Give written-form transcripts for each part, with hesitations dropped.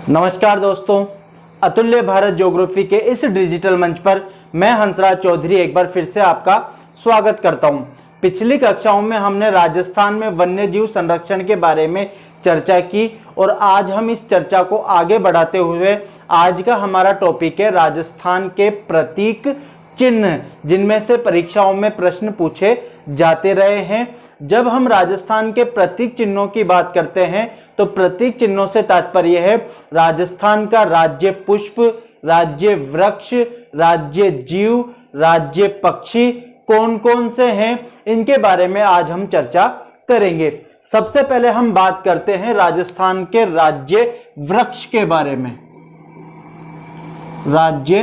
नमस्कार दोस्तों, अतुल्य भारत ज्योग्राफी के इस डिजिटल मंच पर मैं हंसराज चौधरी एक बार फिर से आपका स्वागत करता हूं। पिछली कक्षाओं में हमने राजस्थान में वन्यजीव संरक्षण के बारे में चर्चा की और आज हम इस चर्चा को आगे बढ़ाते हुए आज का हमारा टॉपिक है राजस्थान के प्रतीक चिन्ह, जिनमें से परीक्षाओं में प्रश्न पूछे जाते रहे हैं। जब हम राजस्थान के प्रतीक चिन्हों की बात करते हैं तो प्रतीक चिन्हों से तात्पर्य है राजस्थान का राज्य पुष्प, राज्य वृक्ष, राज्य जीव, राज्य पक्षी कौन कौन से हैं, इनके बारे में आज हम चर्चा करेंगे। सबसे पहले हम बात करते हैं राजस्थान के राज्य वृक्ष के बारे में। राज्य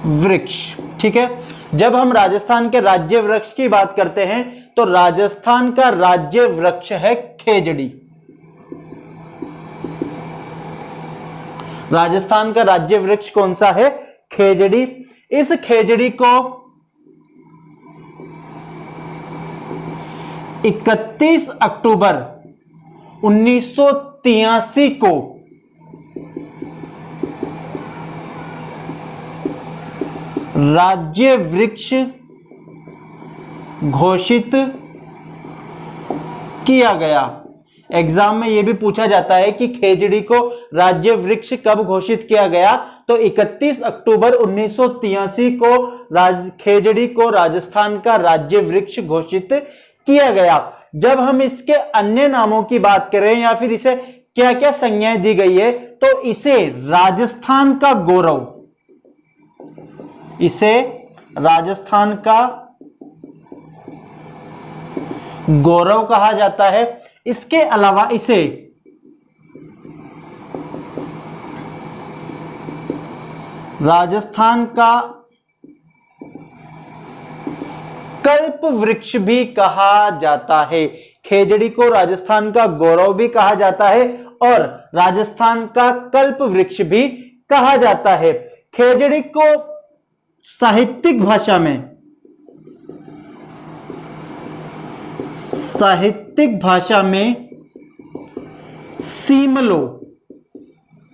वृक्ष, ठीक है। जब हम राजस्थान के राज्य वृक्ष की बात करते हैं तो राजस्थान का राज्य वृक्ष है खेजड़ी। राजस्थान का राज्य वृक्ष कौन सा है? खेजड़ी। इस खेजड़ी को 31 अक्टूबर 1983 को राज्य वृक्ष घोषित किया गया। एग्जाम में यह भी पूछा जाता है कि खेजड़ी को राज्य वृक्ष कब घोषित किया गया, तो 31 अक्टूबर 1983 को खेजड़ी को राजस्थान का राज्य वृक्ष घोषित किया गया। जब हम इसके अन्य नामों की बात करें या फिर इसे क्या क्या संज्ञाएं दी गई है, तो इसे राजस्थान का गौरव, इसे राजस्थान का गौरव कहा जाता है। इसके अलावा इसे राजस्थान का कल्प वृक्ष भी कहा जाता है। खेजड़ी को राजस्थान का गौरव भी कहा जाता है और राजस्थान का कल्प वृक्ष भी कहा जाता है। खेजड़ी को साहित्यिक भाषा में सीमलो,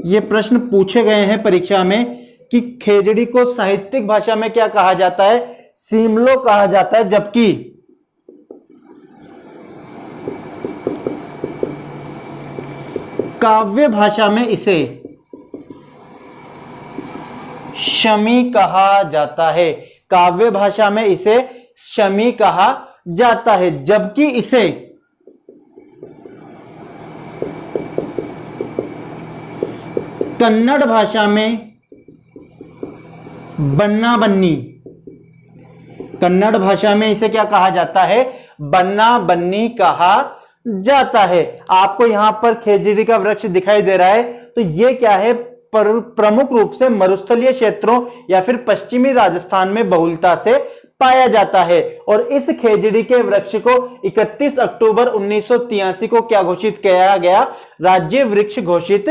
ये प्रश्न पूछे गए हैं परीक्षा में कि खेजड़ी को साहित्यिक भाषा में क्या कहा जाता है? सीमलो कहा जाता है। जबकि काव्य भाषा में इसे शमी कहा जाता है। काव्य भाषा में इसे शमी कहा जाता है। जबकि इसे कन्नड़ भाषा में बन्ना बन्नी, कन्नड़ भाषा में इसे क्या कहा जाता है? बन्ना बन्नी कहा जाता है। आपको यहां पर खेजड़ी का वृक्ष दिखाई दे रहा है, तो यह क्या है? प्रमुख रूप से मरुस्थलीय क्षेत्रों या फिर पश्चिमी राजस्थान में बहुलता से पाया जाता है। और इस खेजड़ी के वृक्ष को 31 अक्टूबर 1983 को क्या घोषित किया गया? राज्य वृक्ष घोषित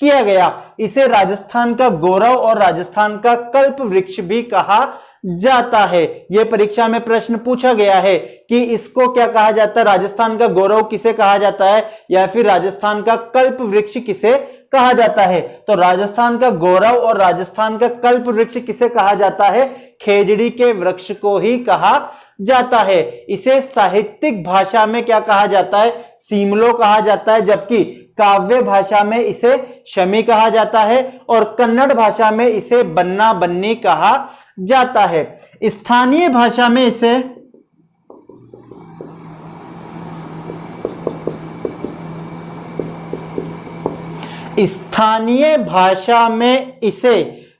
किया गया। इसे राजस्थान का गौरव और राजस्थान का कल्प वृक्ष भी कहा जाता है। यह परीक्षा में प्रश्न पूछा गया है कि इसको क्या कहा जाता है? राजस्थान का गौरव किसे कहा जाता है या फिर राजस्थान का कल्प वृक्ष किसे कहा जाता है? तो राजस्थान का गौरव और राजस्थान का कल्प वृक्ष किसे कहा जाता है? खेजड़ी के वृक्ष को ही कहा जाता है। इसे साहित्यिक भाषा में क्या कहा जाता है? सीमलो कहा जाता है। जबकि काव्य भाषा में इसे शमी कहा जाता है और कन्नड़ भाषा में इसे बन्ना बन्नी कहा जाता है। स्थानीय भाषा में इसे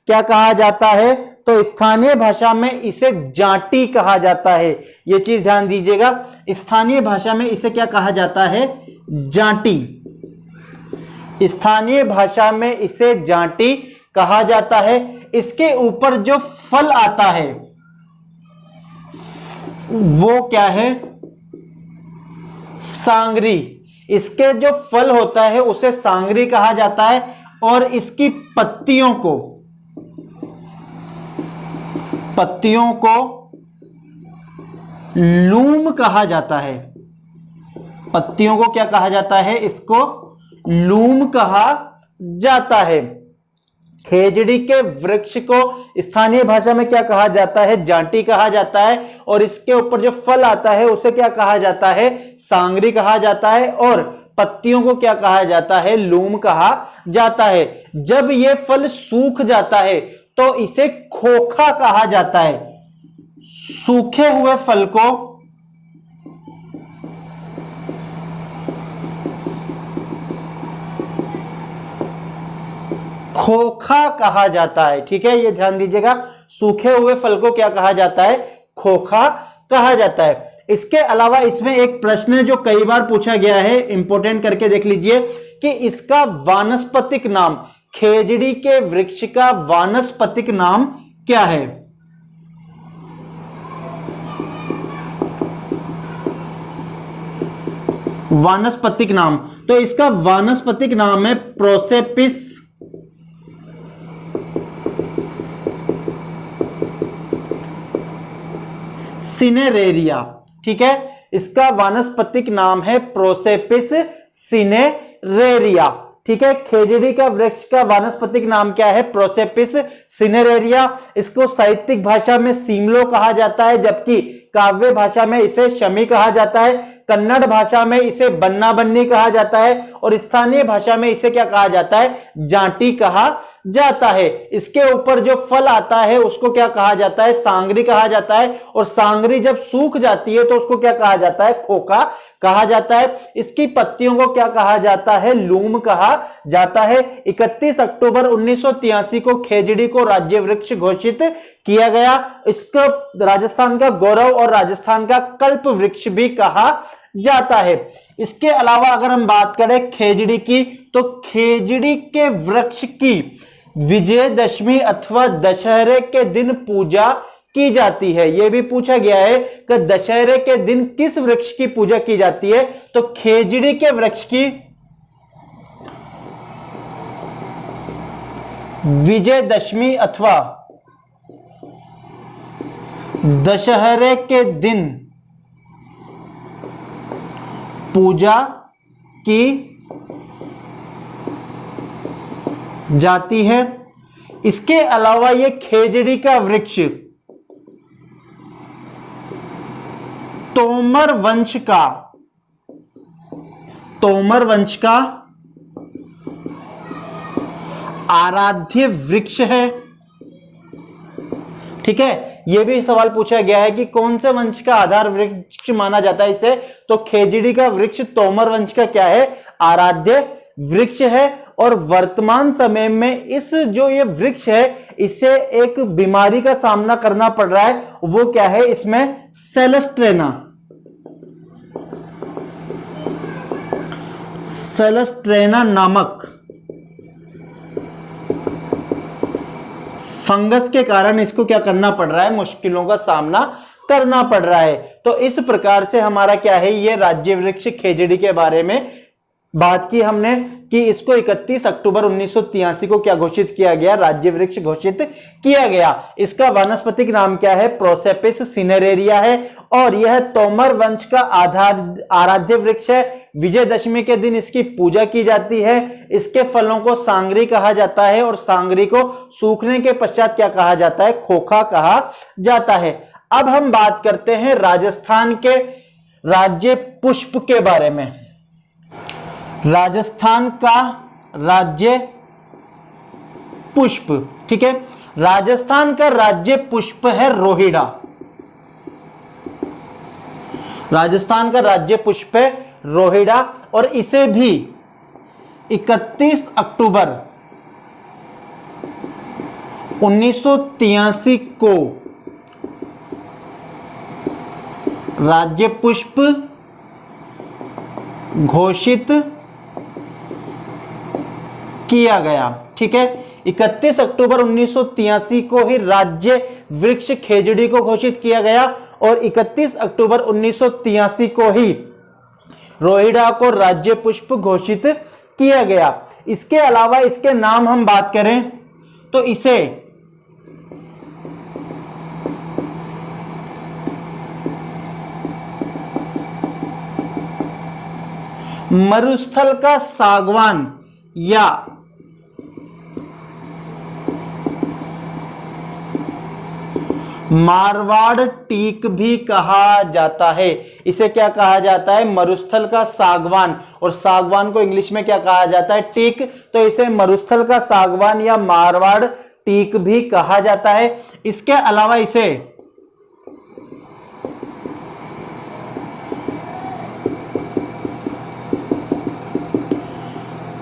क्या कहा जाता है? तो स्थानीय भाषा में इसे जाटी कहा जाता है। यह चीज ध्यान दीजिएगा, स्थानीय भाषा में इसे क्या कहा जाता है? जाटी। स्थानीय भाषा में इसे जाटी कहा जाता है। इसके ऊपर जो फल आता है वो क्या है? सांगरी। इसके जो फल होता है उसे सांगरी कहा जाता है और इसकी पत्तियों को लूम कहा जाता है। पत्तियों को क्या कहा जाता है? इसको लूम कहा जाता है। खेजड़ी के वृक्ष को स्थानीय भाषा में क्या कहा जाता है? जांटी कहा जाता है। और इसके ऊपर जो फल आता है उसे क्या कहा जाता है? सांगरी कहा जाता है। और पत्तियों को क्या कहा जाता है? लूम कहा जाता है। जब ये फल सूख जाता है तो इसे खोखा कहा जाता है। सूखे हुए फल को खोखा कहा जाता है। ठीक है, ये ध्यान दीजिएगा, सूखे हुए फल को क्या कहा जाता है? खोखा कहा जाता है। इसके अलावा इसमें एक प्रश्न है जो कई बार पूछा गया है, इंपॉर्टेंट करके देख लीजिए कि इसका वानस्पतिक नाम, खेजड़ी के वृक्ष का वानस्पतिक नाम क्या है? वानस्पतिक नाम, तो इसका वानस्पतिक नाम है प्रोसेपिस सिनेरेरिया। ठीक है, इसका वानस्पतिक नाम है प्रोसेपिस सिनेरेरिया। ठीक है, खेजड़ी का वृक्ष का वानस्पतिक नाम क्या है? प्रोसेपिस सिनेरेरिया। इसको साहित्यिक भाषा में सीमलो कहा जाता है, जबकि काव्य भाषा में इसे शमी कहा जाता है। कन्नड़ भाषा में इसे बन्ना बन्नी कहा जाता है और स्थानीय भाषा में इसे क्या कहा जाता है? जांटी कहा जाता है। इसके ऊपर जो फल आता है उसको क्या कहा जाता है? सांगरी कहा जाता है। और सांगरी जब सूख जाती है तो उसको क्या कहा जाता है? खोखा कहा जाता है। इसकी पत्तियों को क्या कहा जाता है? लूम कहा जाता है। 31 अक्टूबर 1983 को खेजड़ी को राज्य वृक्ष घोषित किया गया। इसको राजस्थान का गौरव और राजस्थान का कल्प वृक्ष भी कहा जाता है। इसके अलावा अगर हम बात करें खेजड़ी की, तो खेजड़ी के वृक्ष की विजयदशमी अथवा दशहरे के दिन पूजा की जाती है। यह भी पूछा गया है कि दशहरे के दिन किस वृक्ष की पूजा की जाती है? तो खेजड़ी के वृक्ष की विजयदशमी अथवा दशहरे के दिन पूजा की जाती है। इसके अलावा यह खेजड़ी का वृक्ष तोमर वंश का आराध्य वृक्ष है। ठीक है, यह भी सवाल पूछा गया है कि कौन से वंश का आधार वृक्ष माना जाता है इसे? तो खेजड़ी का वृक्ष तोमर वंश का क्या है? आराध्य वृक्ष है। और वर्तमान समय में इस जो ये वृक्ष है इसे एक बीमारी का सामना करना पड़ रहा है। वो क्या है? इसमें सेलेस्ट्रेना नामक फंगस के कारण इसको क्या करना पड़ रहा है? मुश्किलों का सामना करना पड़ रहा है। तो इस प्रकार से हमारा क्या है, ये राज्य वृक्ष खेजड़ी के बारे में बात की हमने कि इसको 31 अक्टूबर 1983 को क्या घोषित किया गया? राज्य वृक्ष घोषित किया गया। इसका वानस्पतिक नाम क्या है? प्रोसेपिस सिनेरेरिया है। और यह तोमर वंश का आराध्य वृक्ष है। विजयदशमी के दिन इसकी पूजा की जाती है। इसके फलों को सांगरी कहा जाता है और सांगरी को सूखने के पश्चात क्या कहा जाता है? खोखा कहा जाता है। अब हम बात करते हैं राजस्थान के राज्य पुष्प के बारे में। राजस्थान का राज्य पुष्प, ठीक है, राजस्थान का राज्य पुष्प है रोहिड़ा। राजस्थान का राज्य पुष्प है रोहिड़ा और इसे भी 31 अक्टूबर 1983 को राज्य पुष्प घोषित किया गया। ठीक है, 31 अक्टूबर 1983 को ही राज्य वृक्ष खेजड़ी को घोषित किया गया और 31 अक्टूबर 1983 को ही रोहिड़ा को राज्य पुष्प घोषित किया गया। इसके अलावा इसके नाम हम बात करें तो इसे मरुस्थल का सागवान या मारवाड़ टीक भी कहा जाता है। इसे क्या कहा जाता है? मरुस्थल का सागवान। और सागवान को इंग्लिश में क्या कहा जाता है? टीक। तो इसे मरुस्थल का सागवान या मारवाड़ टीक भी कहा जाता है। इसके अलावा इसे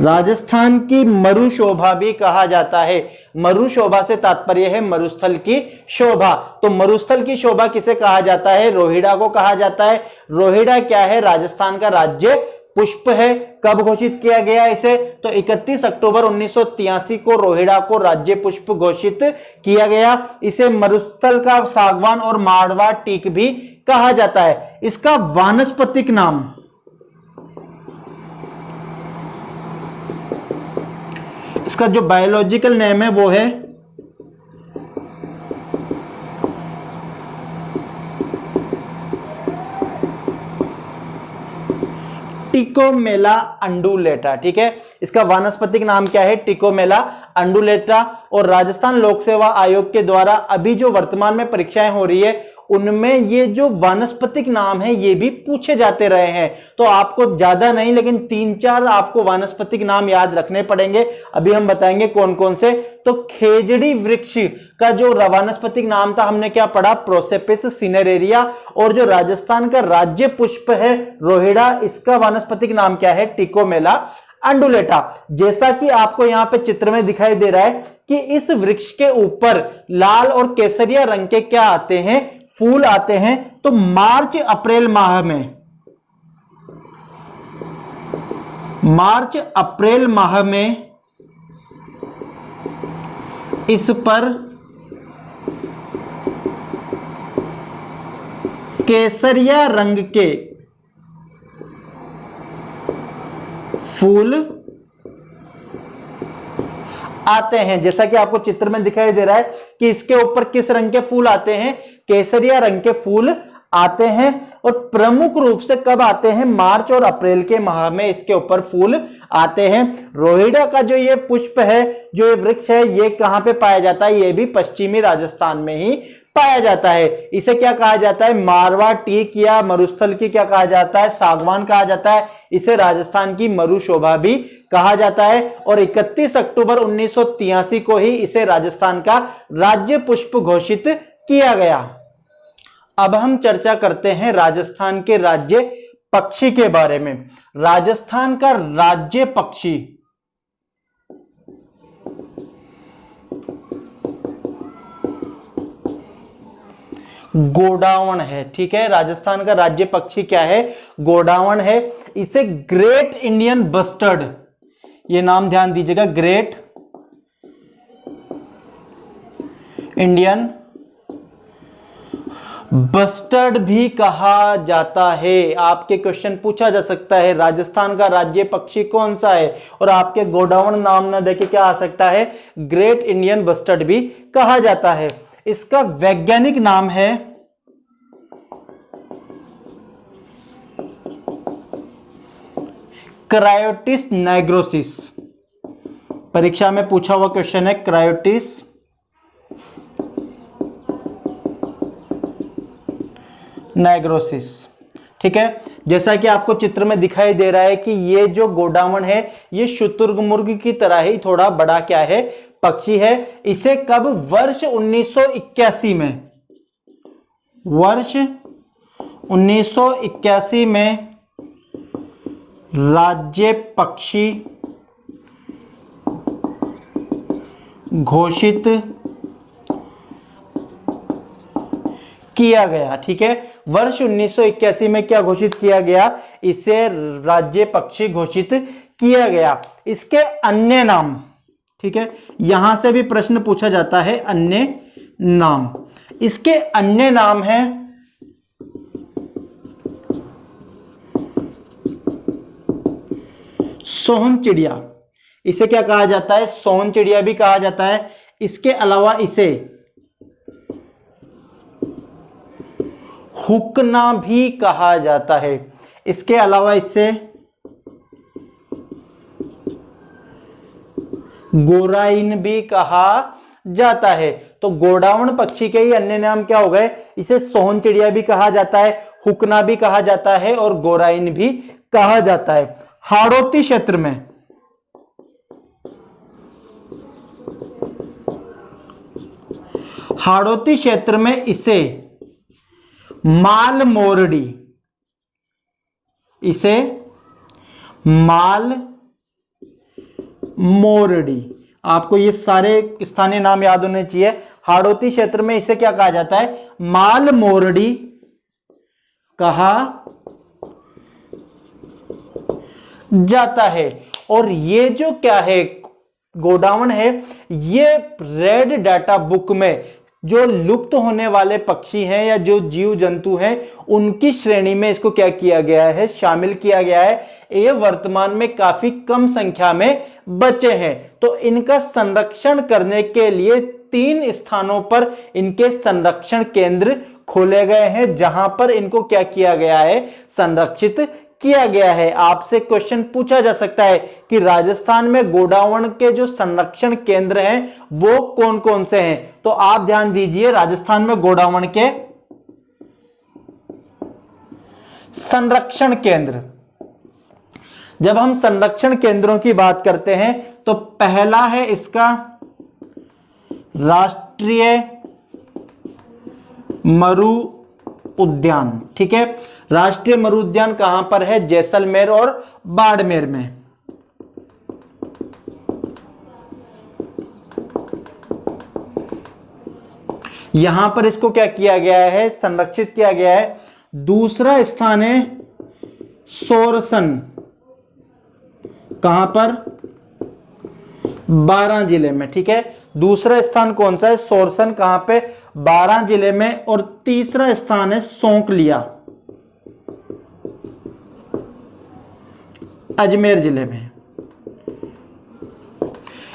राजस्थान की मरुशोभा भी कहा जाता है। मरुशोभा से तात्पर्य है मरुस्थल की शोभा। तो मरुस्थल की शोभा किसे कहा जाता है? रोहिड़ा को कहा जाता है। रोहिड़ा क्या है? राजस्थान का राज्य पुष्प है। कब घोषित किया गया इसे? तो 31 अक्टूबर 1983 को रोहिड़ा को राज्य पुष्प घोषित किया गया। इसे मरुस्थल का सागवान और मारवाड़ टीक भी कहा जाता है। इसका वानस्पतिक नाम, इसका जो बायोलॉजिकल नेम है वो है टिकोमेला अंडुलेटा। ठीक है, इसका वानस्पतिक नाम क्या है? टिकोमेला अंडुलेटा। और राजस्थान लोक सेवा आयोग के द्वारा अभी जो वर्तमान में परीक्षाएं हो रही है उनमें ये जो वानस्पतिक नाम है ये भी पूछे जाते रहे हैं। तो आपको ज्यादा नहीं लेकिन 3-4 आपको वानस्पतिक नाम याद रखने पड़ेंगे। अभी हम बताएंगे कौन कौन से। तो खेजड़ी वृक्ष का जो वानस्पतिक नाम था हमने क्या पढ़ा? प्रोसेपिस सिनेरेरिया। और जो राजस्थान का राज्य पुष्प है रोहिड़ा, इसका वानस्पतिक नाम क्या है? टिकोमेला अंडुलेटा। जैसा कि आपको यहां पे चित्र में दिखाई दे रहा है कि इस वृक्ष के ऊपर लाल और केसरिया रंग के क्या आते हैं? फूल आते हैं। तो मार्च अप्रैल माह में इस पर केसरिया रंग के फूल आते हैं। जैसा कि आपको चित्र में दिखाई दे रहा है कि इसके ऊपर किस रंग के फूल आते हैं? केसरिया रंग के फूल आते हैं। और प्रमुख रूप से कब आते हैं? मार्च और अप्रैल के माह में इसके ऊपर फूल आते हैं। रोहिड़ा का जो ये पुष्प है, जो ये वृक्ष है, ये कहां पे पाया जाता है? ये भी पश्चिमी राजस्थान में ही पाया जाता है। इसे क्या कहा जाता है? मारवाड़ टीक या मरुस्थल की क्या कहा जाता है? सागवान कहा जाता है। इसे राजस्थान की मरुशोभा भी कहा जाता है। और 31 अक्टूबर 1983 को ही इसे राजस्थान का राज्य पुष्प घोषित किया गया। अब हम चर्चा करते हैं राजस्थान के राज्य पक्षी के बारे में। राजस्थान का राज्य पक्षी गोडावण है। ठीक है, राजस्थान का राज्य पक्षी क्या है? गोडावण है। इसे ग्रेट इंडियन बस्टर्ड, ये नाम ध्यान दीजिएगा, ग्रेट इंडियन बस्टर्ड भी कहा जाता है। आपके क्वेश्चन पूछा जा सकता है राजस्थान का राज्य पक्षी कौन सा है, और आपके गोडावण नाम ना देखे क्या आ सकता है? ग्रेट इंडियन बस्टर्ड भी कहा जाता है। इसका वैज्ञानिक नाम है क्रायोटिस नाइग्रोसिस। परीक्षा में पूछा हुआ क्वेश्चन है क्रायोटिस नाइग्रोसिस। ठीक है, जैसा कि आपको चित्र में दिखाई दे रहा है कि ये जो गोडावण है ये शुतुरमुर्ग की तरह ही थोड़ा बड़ा क्या है? पक्षी है। इसे कब? वर्ष 1981 में, वर्ष 1981 में राज्य पक्षी घोषित किया गया। ठीक है, वर्ष 1981 में क्या घोषित किया गया? इसे राज्य पक्षी घोषित किया गया। इसके अन्य नाम, ठीक है, यहां से भी प्रश्न पूछा जाता है अन्य नाम। इसके अन्य नाम है सोहन चिड़िया। इसे क्या कहा जाता है? सोहन चिड़िया भी कहा जाता है। इसके अलावा इसे हुकना भी कहा जाता है। इसके अलावा इसे गोराइन भी कहा जाता है। तो गोडावण पक्षी के ही अन्य नाम क्या हो गए? इसे सोहन चिड़िया भी कहा जाता है, हुकना भी कहा जाता है और गोराइन भी कहा जाता है। हाड़ौती क्षेत्र में इसे माल मोरडी, इसे माल मोरडी, आपको ये सारे स्थानीय नाम याद होने चाहिए। हाड़ौती क्षेत्र में इसे क्या कहा जाता है? माल मोरडी कहा जाता है। और ये जो क्या है गोडावण है, ये रेड डाटा बुक में जो लुप्त होने वाले पक्षी हैं या जो जीव जंतु हैं उनकी श्रेणी में इसको क्या किया गया है? शामिल किया गया है। ये वर्तमान में काफी कम संख्या में बचे हैं। तो इनका संरक्षण करने के लिए 3 स्थानों पर इनके संरक्षण केंद्र खोले गए हैं, जहां पर इनको क्या किया गया है? संरक्षित किया गया है। आपसे क्वेश्चन पूछा जा सकता है कि राजस्थान में गोडावण के जो संरक्षण केंद्र हैं वो कौन कौन से हैं? तो आप ध्यान दीजिए, राजस्थान में गोडावण के संरक्षण केंद्र, जब हम संरक्षण केंद्रों की बात करते हैं तो पहला है इसका राष्ट्रीय मरु उद्यान। ठीक है, राष्ट्रीय मरु उद्यान कहां पर है? जैसलमेर और बाड़मेर में। यहां पर इसको क्या किया गया है? संरक्षित किया गया है। दूसरा स्थान है सोरसन, कहां पर? बारां जिले में। ठीक है, दूसरा स्थान कौन सा है? सोरसन, कहां पे? बारां जिले में। और तीसरा स्थान है सौंकलिया, अजमेर जिले में।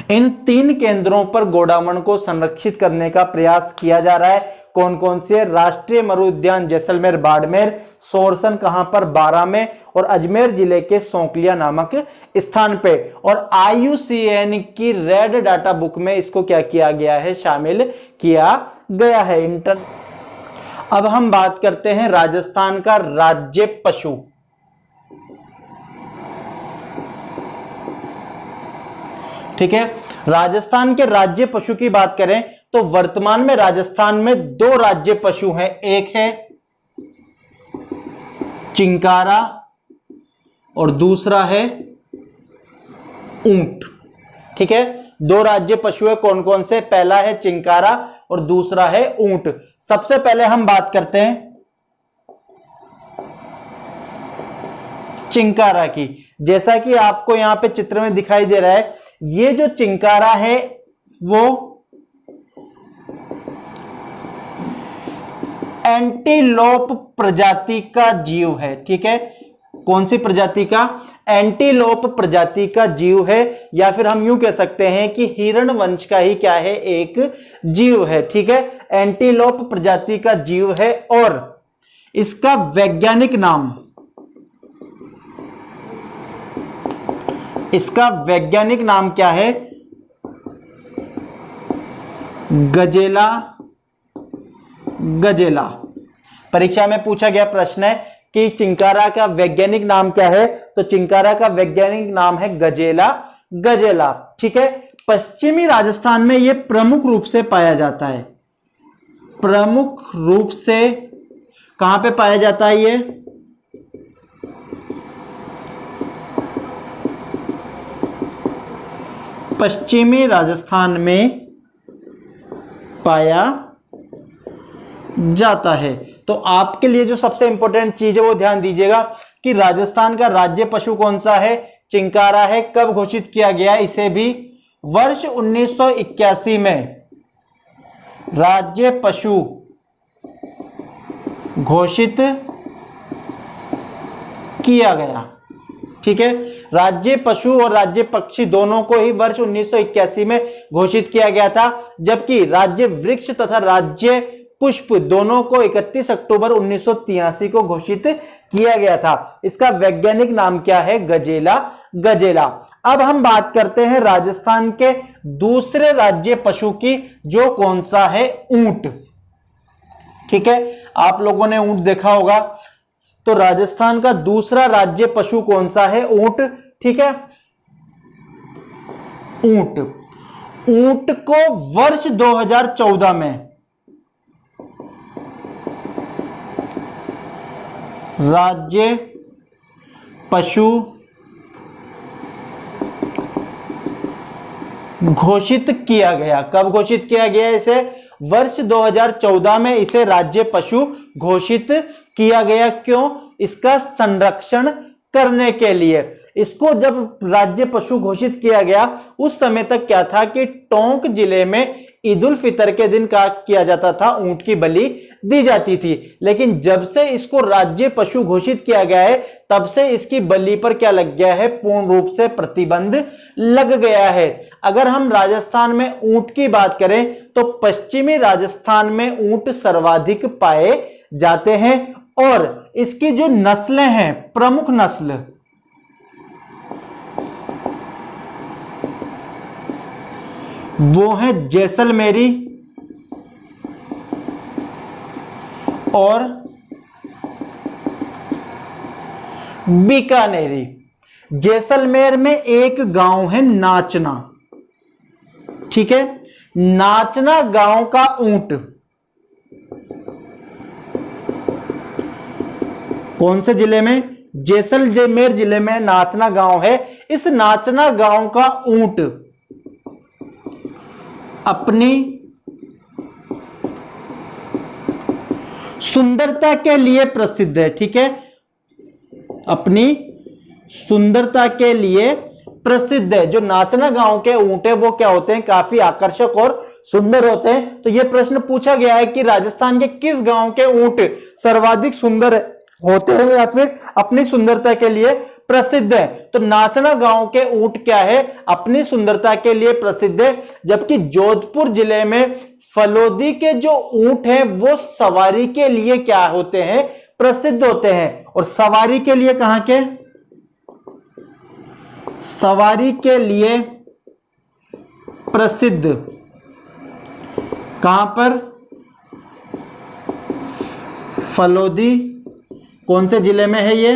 इन 3 केंद्रों पर गोडावण को संरक्षित करने का प्रयास किया जा रहा है। कौन कौन से? राष्ट्रीय मरु उद्यान जैसलमेर बाड़मेर, सोरसन कहां पर? बारां में, और अजमेर जिले के सौंकलिया नामक स्थान पे। और IUCN की रेड डाटा बुक में इसको क्या किया गया है? शामिल किया गया है। अब हम बात करते हैं राजस्थान का राज्य पशु। ठीक है, राजस्थान के राज्य पशु की बात करें तो वर्तमान में राजस्थान में 2 राज्य पशु हैं। एक है चिंकारा और दूसरा है ऊंट। ठीक है, 2 राज्य पशु है। कौन कौन से? पहला है चिंकारा और दूसरा है ऊंट। सबसे पहले हम बात करते हैं चिंकारा की। जैसा कि आपको यहां पे चित्र में दिखाई दे रहा है, ये जो चिंकारा है वो एंटीलोप प्रजाति का जीव है। ठीक है, कौन सी प्रजाति का? एंटीलोप प्रजाति का जीव है, या फिर हम यूं कह सकते हैं कि हिरण वंश का ही क्या है? एक जीव है। ठीक है, एंटीलोप प्रजाति का जीव है। और इसका वैज्ञानिक नाम, इसका वैज्ञानिक नाम क्या है? गजेला। गजेला परीक्षा में पूछा गया प्रश्न है कि चिंकारा का वैज्ञानिक नाम क्या है? तो चिंकारा का वैज्ञानिक नाम है गजेला। गजेला। ठीक है, पश्चिमी राजस्थान में यह प्रमुख रूप से पाया जाता है। प्रमुख रूप से कहां पे पाया जाता है? ये पश्चिमी राजस्थान में पाया जाता है। तो आपके लिए जो सबसे इंपॉर्टेंट चीज है वो ध्यान दीजिएगा कि राजस्थान का राज्य पशु कौन सा है? चिंकारा है। कब घोषित किया गया इसे भी? वर्ष 1981 में राज्य पशु घोषित किया गया। ठीक है, राज्य पशु और राज्य पक्षी दोनों को ही वर्ष 1981 में घोषित किया गया था, जबकि राज्य वृक्ष तथा राज्य पुष्प दोनों को 31 अक्टूबर 1983 को घोषित किया गया था। इसका वैज्ञानिक नाम क्या है? गजेला। गजेला। अब हम बात करते हैं राजस्थान के दूसरे राज्य पशु की, जो कौन सा है, ऊंट। ठीक है, आप लोगों ने ऊंट देखा होगा, तो राजस्थान का दूसरा राज्य पशु कौन सा है, ऊंट। ठीक है, ऊंट। ऊंट को वर्ष 2014 में राज्य पशु घोषित किया गया। कब घोषित किया गया इसे? वर्ष 2014 में इसे राज्य पशु घोषित किया गया। क्यों? इसका संरक्षण करने के लिए। इसको जब राज्य पशु घोषित किया गया उस समय तक क्या था कि टोंक जिले में ईद उल फितर के दिन किया जाता था, ऊंट की बलि दी जाती थी। लेकिन जब से इसको राज्य पशु घोषित किया गया है तब से इसकी बलि पर क्या लग गया है, पूर्ण रूप से प्रतिबंध लग गया है। अगर हम राजस्थान में ऊंट की बात करें तो पश्चिमी राजस्थान में ऊंट सर्वाधिक पाए जाते हैं और इसकी जो नस्लें हैं, प्रमुख नस्ल, वो है जैसलमेरी और बीकानेरी। जैसलमेर में एक गांव है नाचना। ठीक है, नाचना गांव का ऊंट कौन से जिले में? जैसलमेर जिले में नाचना गांव है। इस नाचना गांव का ऊंट अपनी सुंदरता के लिए प्रसिद्ध है। ठीक है, अपनी सुंदरता के लिए प्रसिद्ध है। जो नाचना गांव के ऊंट है वो क्या होते हैं, काफी आकर्षक और सुंदर होते हैं। तो यह प्रश्न पूछा गया है कि राजस्थान के किस गांव के ऊंट सर्वाधिक सुंदर होते हैं या फिर अपनी सुंदरता के लिए प्रसिद्ध है। तो नाचना गांव के ऊंट क्या है, अपनी सुंदरता के लिए प्रसिद्ध है। जबकि जोधपुर जिले में फलोदी के जो ऊंट हैं वो सवारी के लिए क्या होते हैं, प्रसिद्ध होते हैं। और सवारी के लिए कहां के? सवारी के लिए प्रसिद्ध कहां पर? फलोदी कौन से जिले में है ये?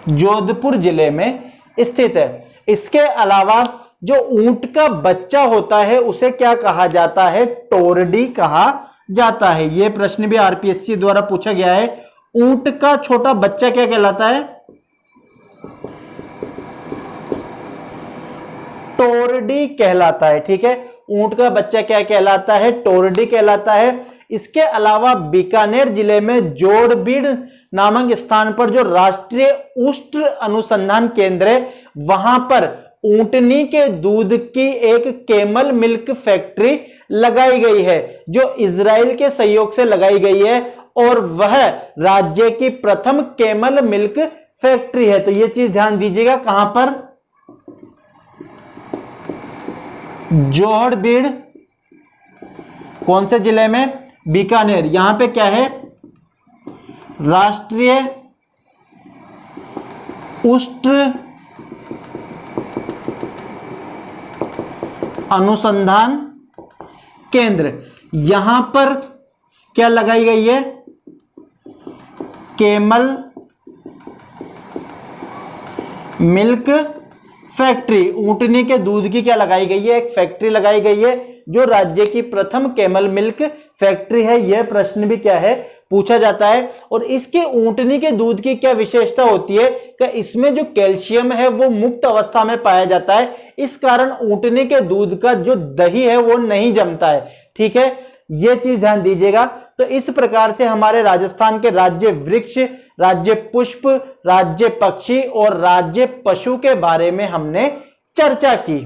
जोधपुर जिले में स्थित है। इसके अलावा जो ऊंट का बच्चा होता है उसे क्या कहा जाता है? टोरडी कहा जाता है। यह प्रश्न भी आरपीएससी द्वारा पूछा गया है। ऊंट का छोटा बच्चा क्या कहलाता है? टोरडी कहलाता है। ठीक है, ऊंट का बच्चा क्या कहलाता है? टोरडी कहलाता है। इसके अलावा बीकानेर जिले में जोड़बीड़ नामक स्थान पर जो राष्ट्रीय उष्ट्र अनुसंधान केंद्र है वहां पर ऊंटनी के दूध की एक केमल मिल्क फैक्ट्री लगाई गई है, जो इजराइल के सहयोग से लगाई गई है और वह राज्य की प्रथम केमल मिल्क फैक्ट्री है। तो यह चीज ध्यान दीजिएगा, कहां पर? जोड़बीड़ कौन से जिले में? बीकानेर। यहां पे क्या है? राष्ट्रीय उष्ट्र अनुसंधान केंद्र। यहां पर क्या लगाई गई है? Camel milk factory. ऊंटनी के दूध की क्या लगाई गई है? एक फैक्ट्री लगाई गई है जो राज्य की प्रथम केमल मिल्क फैक्ट्री है। यह प्रश्न भी क्या है, पूछा जाता है। और इसके ऊंटनी के दूध की क्या विशेषता होती है कि इसमें जो कैल्शियम है वो मुक्त अवस्था में पाया जाता है। इस कारण ऊंटनी के दूध का जो दही है वो नहीं जमता है। ठीक है, यह चीज ध्यान दीजिएगा। तो इस प्रकार से हमारे राजस्थान के राज्य वृक्ष, राज्य पुष्प, राज्य पक्षी और राज्य पशु के बारे में हमने चर्चा की।